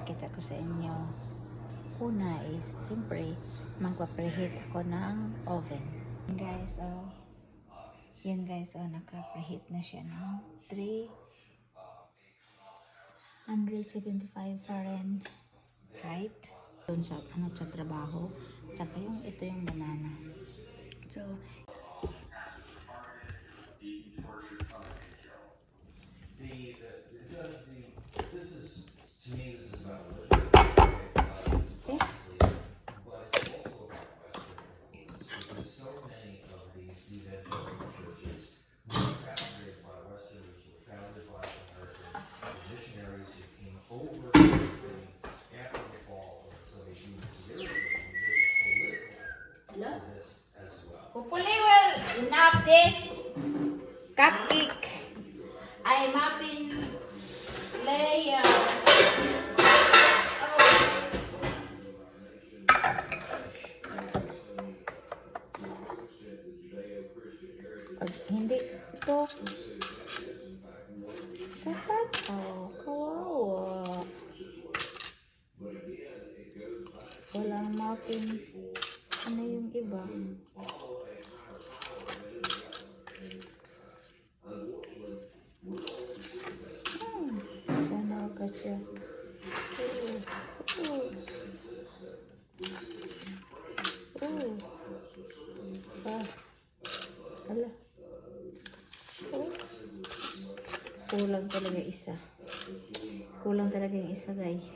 ipapakita ko sa inyo. Una is, siyempre, magpa-preheat ako ng oven. Guys, yan guys, naka-preheat na siya ng 375 Fahrenheit. Doon sa, sa trabaho. Tsaka ito yung banana. So, hopefully will enough this cupcake. I'm muffin layer. Pag hindi ito sapat, kawawa. Walang muffin. Ano yung iba? Sana ka siya. Ala. Kulang talaga isa. Kulang talaga yung isa, guys.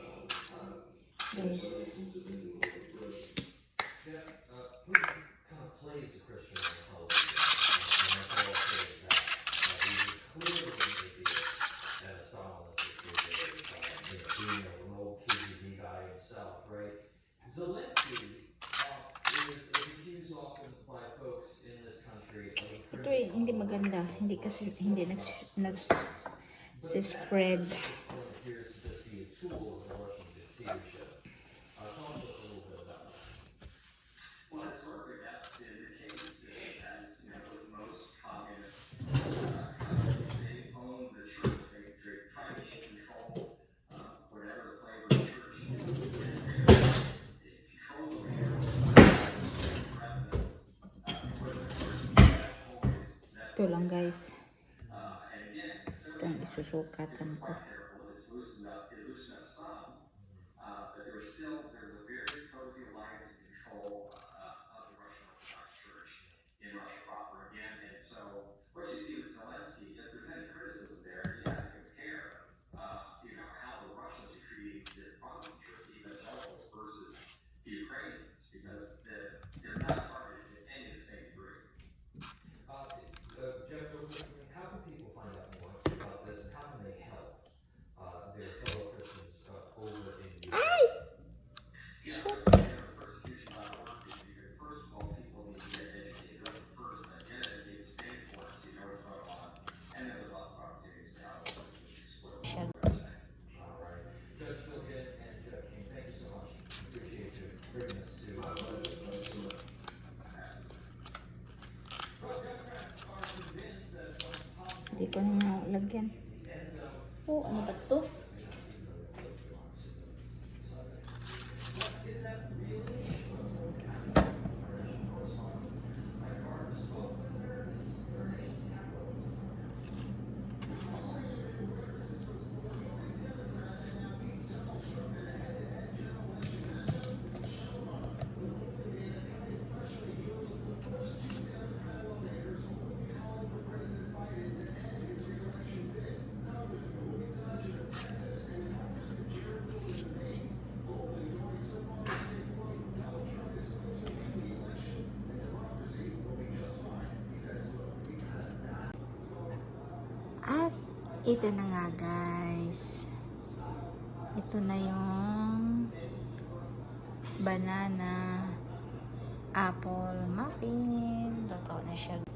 Ito hindi maganda. Hindi kasi hindi nag-spread. Ito lang guys. Ito ang isusukatan ko. Hindi ko na lagyan. Ano ba ito? At ito na nga guys. Ito na yung banana apple muffin. Totoo na siya.